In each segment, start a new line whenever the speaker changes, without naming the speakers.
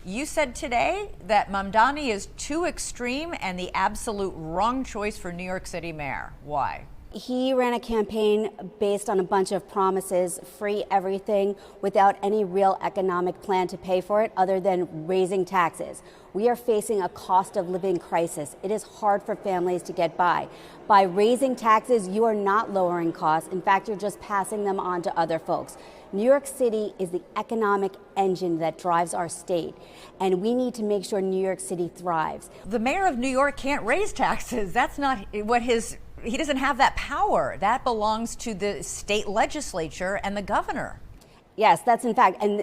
You said today that Mamdani is too extreme and the absolute wrong choice for New York City mayor. Why?
He ran a campaign based on a bunch of promises, free everything, without any real economic plan to pay for it other than raising taxes. We are facing a cost of living crisis. It is hard for families to get by. By raising taxes, you are not lowering costs. In fact, you're just passing them on to other folks. New York City is the economic engine that drives our state, and we need to make sure New York City thrives.
The mayor of New York can't raise taxes. That's not what he doesn't have that power. That belongs to the state legislature and the governor.
Yes, that's in fact, and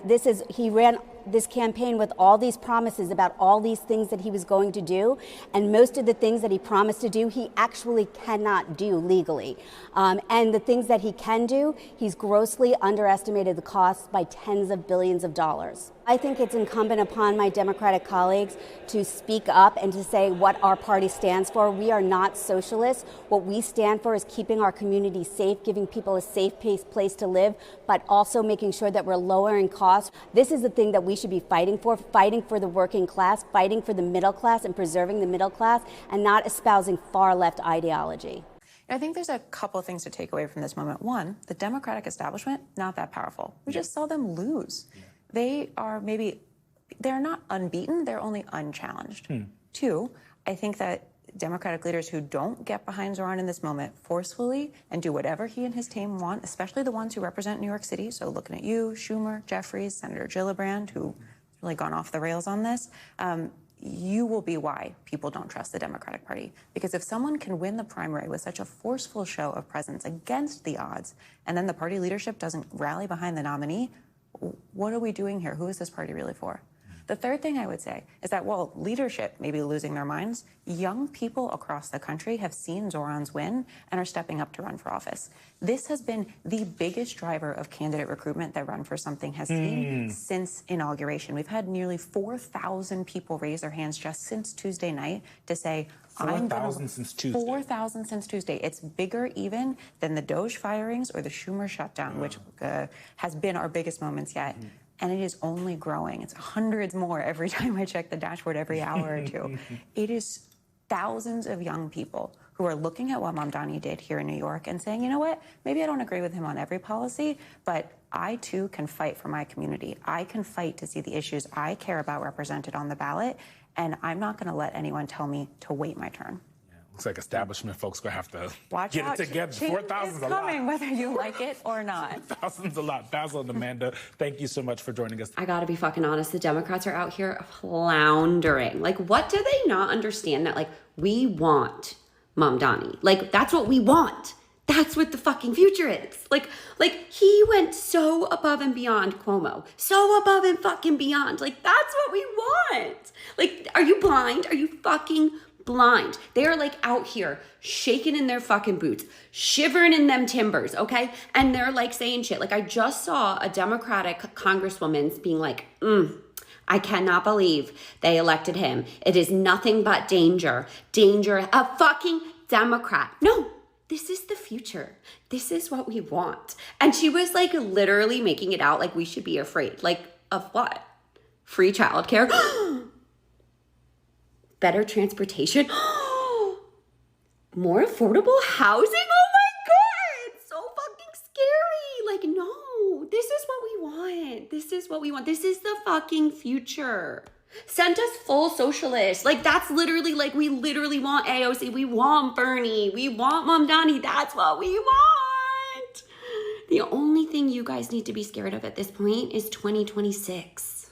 he ran this campaign with all these promises about all these things that he was going to do, and most of the things that he promised to do, he actually cannot do legally. And the things that he can do, he's grossly underestimated the costs by tens of billions of dollars. I think it's incumbent upon my Democratic colleagues to speak up and to say what our party stands for. We are not socialists. What we stand for is keeping our community safe, giving people a safe place to live, but also making sure that we're lowering costs. This is the thing that we should be fighting for the working class, fighting for the middle class and preserving the middle class, and not espousing far left ideology.
I think there's a couple of things to take away from this moment. One, the Democratic establishment, not that powerful. We just saw them lose. They're not unbeaten, they're only unchallenged. Two, I think that Democratic leaders who don't get behind Zohran in this moment forcefully and do whatever he and his team want, especially the ones who represent New York City, so looking at you, Schumer, Jeffries, Senator Gillibrand, who's really gone off the rails on this, you will be why people don't trust the Democratic Party. Because if someone can win the primary with such a forceful show of presence against the odds, and then the party leadership doesn't rally behind the nominee, what are we doing here? Who is this party really for? The third thing I would say is that while leadership may be losing their minds, young people across the country have seen Zohran's win and are stepping up to run for office. This has been the biggest driver of candidate recruitment that Run for Something has seen since inauguration. We've had nearly 4,000 people raise their hands just since Tuesday night to say,
4,000 since Tuesday.
4,000 since Tuesday. It's bigger even than the Doge firings or the Schumer shutdown, which has been our biggest moments yet. And it is only growing. It's hundreds more every time I check the dashboard every hour or two. It is thousands of young people who are looking at what Mamdani did here in New York and saying, you know what, maybe I don't agree with him on every policy, but I too can fight for my community. I can fight to see the issues I care about represented on the ballot, and I'm not gonna let anyone tell me to wait my turn.
Looks like establishment folks gonna have to
Watch
get
out.
it together. 4,000 is a
coming,
lot.
whether you like it or not.
4,000 is a lot. Basil and Amanda, thank you so much for joining us.
I gotta be fucking honest, the Democrats are out here floundering. Like, what do they not understand? That, like, we want Mamdani. Like, that's what we want. That's what the fucking future is. Like he went so above and beyond Cuomo. So above and fucking beyond. Like, that's what we want. Like, are you blind? Are you fucking blind? They're like out here shaking in their fucking boots, shivering in them timbers, okay? And they're like saying shit. Like, I just saw a Democratic congresswoman being like, I cannot believe they elected him. It is nothing but danger. Danger. A fucking Democrat. No, this is the future. This is what we want. And she was like literally making it out like we should be afraid. Like, of what? Free childcare? Better transportation? More affordable housing? Oh my God, it's so fucking scary. Like, no, this is what we want. This is what we want. This is the fucking future. Send us full socialists. Like, that's literally, like, we literally want AOC. We want Bernie. We want Mamdani. That's what we want. The only thing you guys need to be scared of at this point is 2026.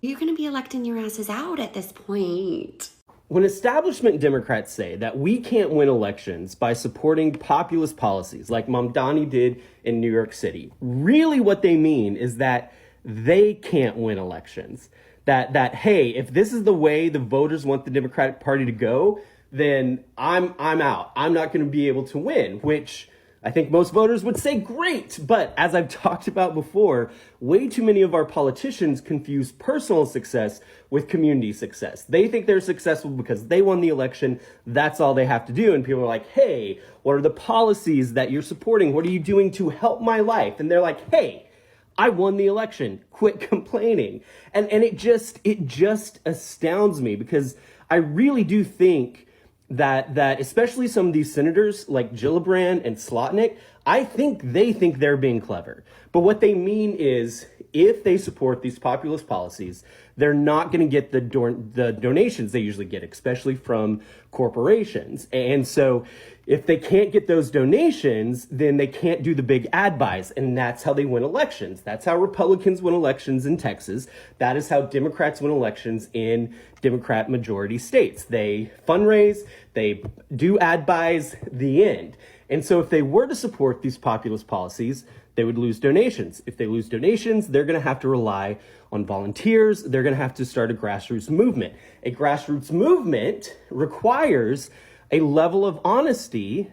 You're going to be electing your asses out at this point.
When establishment Democrats say that we can't win elections by supporting populist policies like Mamdani did in New York City, really what they mean is that they can't win elections. That hey, if this is the way the voters want the Democratic Party to go, then I'm out. I'm not going to be able to win, which I think most voters would say great. But as I've talked about before, way too many of our politicians confuse personal success with community success. They think they're successful because they won the election. That's all they have to do. And people are like, hey, what are the policies that you're supporting? What are you doing to help my life? And they're like, hey, I won the election. Quit complaining. And it just astounds me, because I really do think that especially some of these senators like Gillibrand and Slotnick, I think they're being clever. But what they mean is, if they support these populist policies, they're not going to get the donations they usually get, especially from corporations. And so if they can't get those donations, then they can't do the big ad buys. And that's how they win elections. That's how Republicans win elections in Texas. That is how Democrats win elections in Democrat majority states. They fundraise, they do ad buys, the end. And so if they were to support these populist policies, they would lose donations. If they lose donations, they're going to have to rely on volunteers. They're going to have to start a grassroots movement. A grassroots movement requires a level of honesty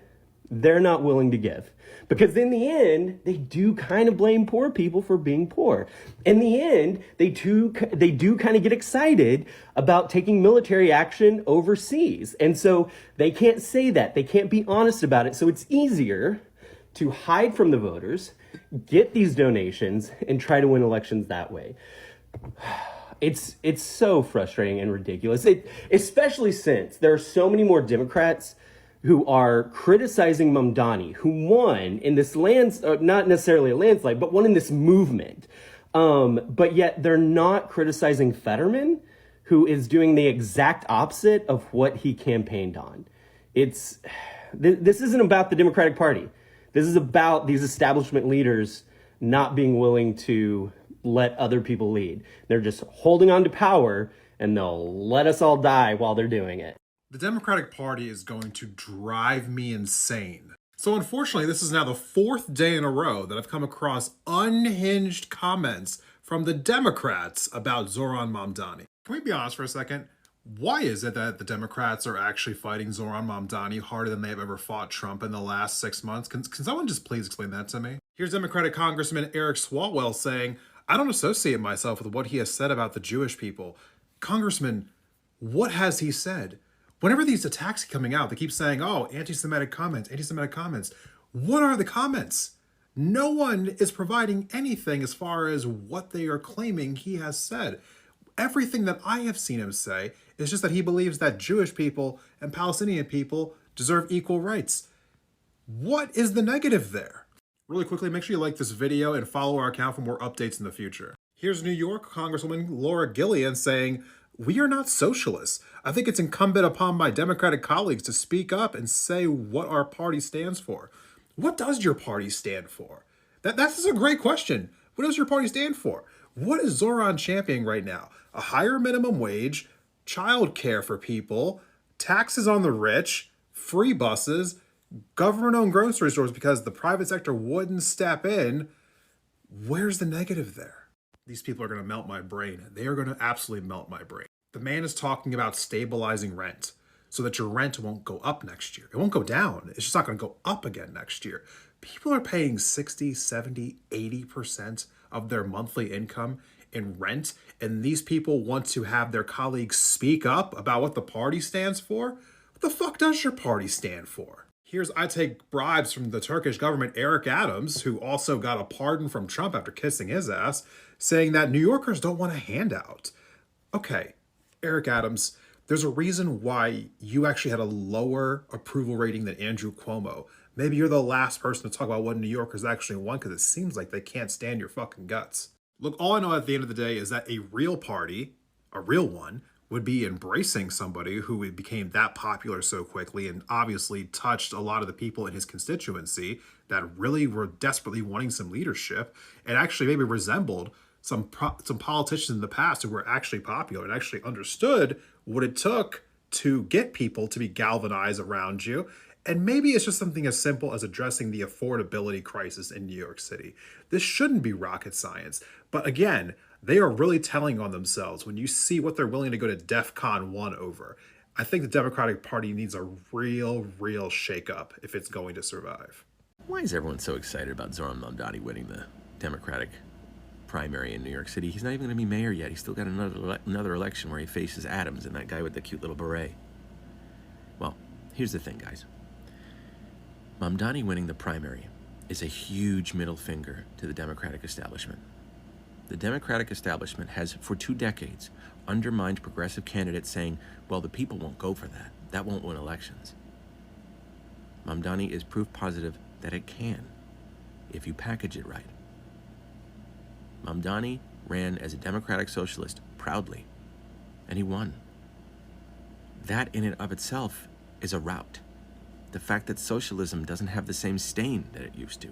they're not willing to give. Because in the end, they do kind of blame poor people for being poor. In the end, they do kind of get excited about taking military action overseas. And so they can't say that. They can't be honest about it. So it's easier to hide from the voters, get these donations, and try to win elections that way. It's so frustrating and ridiculous, especially since there are so many more Democrats who are criticizing Mamdani, who won in this not necessarily a landslide, but won in this movement. But yet they're not criticizing Fetterman, who is doing the exact opposite of what he campaigned on. This isn't about the Democratic Party. This is about these establishment leaders not being willing to let other people lead. They're just holding on to power, and they'll let us all die while they're doing it.
The Democratic Party is going to drive me insane. So unfortunately, this is now the 4th day in a row that I've come across unhinged comments from the Democrats about Zohran Mamdani. Can we be honest for a second? Why is it that the Democrats are actually fighting Zohran Mamdani harder than they've ever fought Trump in the last 6 months? Can someone just please explain that to me? Here's Democratic Congressman Eric Swalwell saying, "I don't associate myself with what he has said about the Jewish people." Congressman, what has he said? Whenever these attacks are coming out, they keep saying, oh, anti-Semitic comments, anti-Semitic comments. What are the comments? No one is providing anything as far as what they are claiming he has said. Everything that I have seen him say is just that he believes that Jewish people and Palestinian people deserve equal rights. What is the negative there? Really quickly, make sure you like this video and follow our account for more updates in the future. Here's New York Congresswoman Laura Gillian saying, "We are not socialists. I think it's incumbent upon my Democratic colleagues to speak up and say what our party stands for." What does your party stand for? That's a great question. What does your party stand for? What is Zohran championing right now? A higher minimum wage, child care for people, taxes on the rich, free buses, government-owned grocery stores because the private sector wouldn't step in. Where's the negative there? These people are going to melt my brain. They are going to absolutely melt my brain. The man is talking about stabilizing rent so that your rent won't go up next year. It won't go down. It's just not going to go up again next year. People are paying 60, 70, 80% of their monthly income in rent, and these people want to have their colleagues speak up about what the party stands for? What the fuck does your party stand for? Here's I take bribes from the Turkish government, Eric Adams, who also got a pardon from Trump after kissing his ass, saying that New Yorkers don't want a handout. Okay, Eric Adams, there's a reason why you actually had a lower approval rating than Andrew Cuomo. Maybe you're the last person to talk about what New Yorkers actually want because it seems like they can't stand your fucking guts. Look, all I know at the end of the day is that a real party, a real one, would be embracing somebody who became that popular so quickly and obviously touched a lot of the people in his constituency that really were desperately wanting some leadership and actually maybe resembled some politicians in the past who were actually popular and actually understood what it took to get people to be galvanized around you. And maybe it's just something as simple as addressing the affordability crisis in New York City. This shouldn't be rocket science. But again, they are really telling on themselves when you see what they're willing to go to DEFCON 1 over. I think the Democratic Party needs a real shakeup if it's going to survive.
Why is everyone so excited about Zohran Mamdani winning the Democratic primary in New York City? He's not even going to be mayor yet. He's still got another election where he faces Adams and that guy with the cute little beret. Well, here's the thing, guys. Mamdani winning the primary is a huge middle finger to the Democratic establishment. The Democratic establishment has, for 2 decades, undermined progressive candidates saying, well, the people won't go for that. That won't win elections. Mamdani is proof positive that it can, if you package it right. Mamdani ran as a democratic socialist proudly, and he won. That in and of itself is a rout. The fact that socialism doesn't have the same stain that it used to.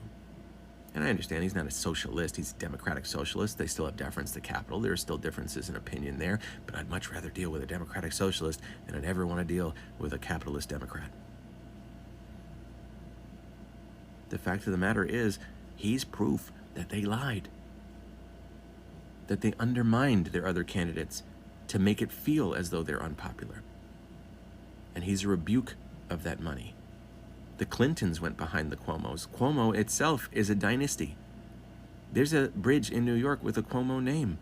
And I understand he's not a socialist, he's a democratic socialist. They still have deference to capital. There are still differences in opinion there, but I'd much rather deal with a democratic socialist than I'd ever want to deal with a capitalist Democrat. The fact of the matter is, he's proof that they lied. That they undermined their other candidates to make it feel as though they're unpopular. And he's a rebuke of that money. The Clintons went behind the Cuomos. Cuomo itself is a dynasty. There's a bridge in New York with a Cuomo name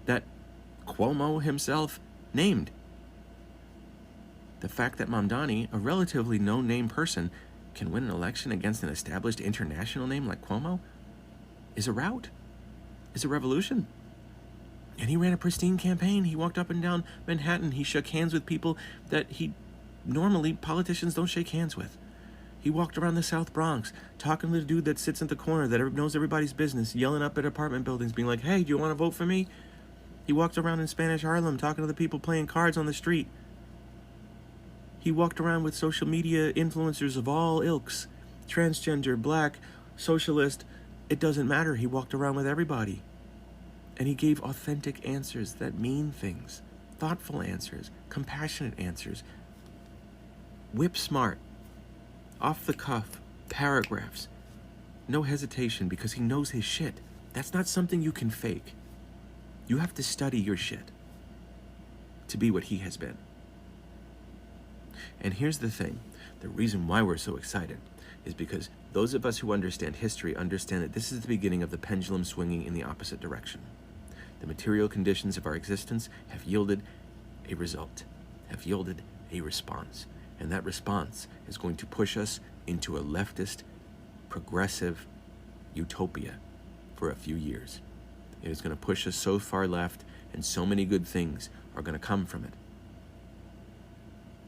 that Cuomo himself named. The fact that Mamdani, a relatively no-name person, can win an election against an established international name like Cuomo is a rout, is a revolution. And he ran a pristine campaign. He walked up and down Manhattan. He shook hands with people that normally politicians don't shake hands with. He walked around the South Bronx, talking to the dude that sits at the corner that knows everybody's business, yelling up at apartment buildings, being like, hey, do you want to vote for me? He walked around in Spanish Harlem, talking to the people playing cards on the street. He walked around with social media influencers of all ilks, transgender, black, socialist, it doesn't matter. He walked around with everybody. And he gave authentic answers that mean things, thoughtful answers, compassionate answers, whip smart, off the cuff, paragraphs, no hesitation because he knows his shit. That's not something you can fake. You have to study your shit to be what he has been. And here's the thing, the reason why we're so excited is because those of us who understand history understand that this is the beginning of the pendulum swinging in the opposite direction. The material conditions of our existence have yielded a result, have yielded a response. And that response is going to push us into a leftist, progressive utopia for a few years. It is going to push us so far left, and so many good things are going to come from it.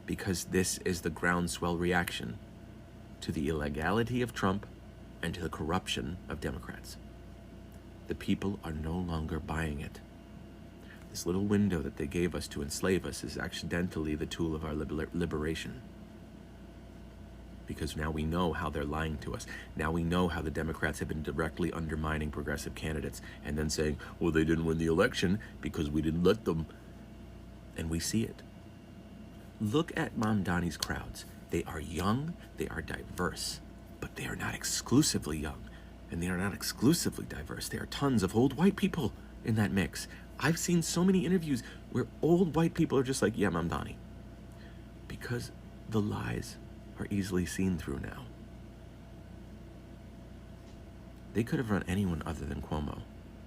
Because this is the groundswell reaction to the illegality of Trump and to the corruption of Democrats. The people are no longer buying it. This little window that they gave us to enslave us is accidentally the tool of our liberation. Because now we know how they're lying to us. Now we know how the Democrats have been directly undermining progressive candidates and then saying, well, they didn't win the election because we didn't let them. And we see it. Look at Mamdani's crowds. They are young, they are diverse, but they are not exclusively young, and they are not exclusively diverse. There are tons of old white people in that mix. I've seen so many interviews where old white people are just like, yeah, Mamdani. Because the lies are easily seen through now. They could have run anyone other than Cuomo,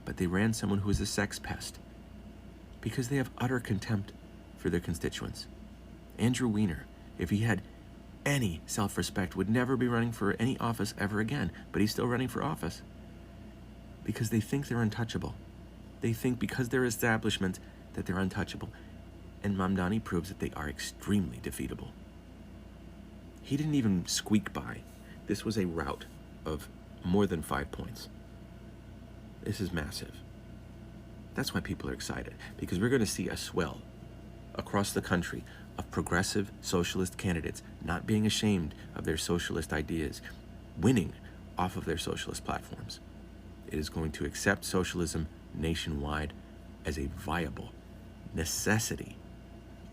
but they ran someone who is a sex pest because they have utter contempt for their constituents. Andrew Weiner, if he had any self-respect, would never be running for any office ever again, but he's still running for office because they think they're untouchable. They think because they're establishment that they're untouchable. And Mamdani proves that they are extremely defeatable. He didn't even squeak by. This was a rout of more than 5 points. This is massive. That's why people are excited, because we're going to see a swell across the country of progressive socialist candidates not being ashamed of their socialist ideas, winning off of their socialist platforms. It is going to accept socialism nationwide as a viable necessity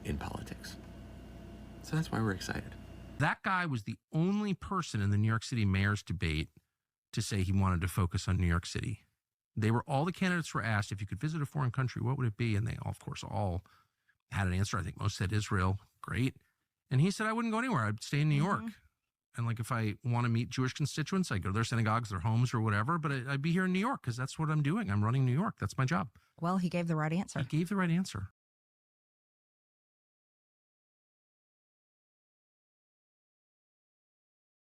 in politics. So that's why we're excited.
That guy was the only person in the New York City mayor's debate to say he wanted to focus on New York City. All the candidates were asked, if you could visit a foreign country, what would it be? And they, of course, all had an answer. I think most said Israel. Great. And he said, I wouldn't go anywhere. I'd stay in New York. And like, if I want to meet Jewish constituents, I go to their synagogues, their homes or whatever, but I'd be here in New York because that's what I'm doing. I'm running New York. That's my job.
Well, he gave the right answer.
He gave the right answer.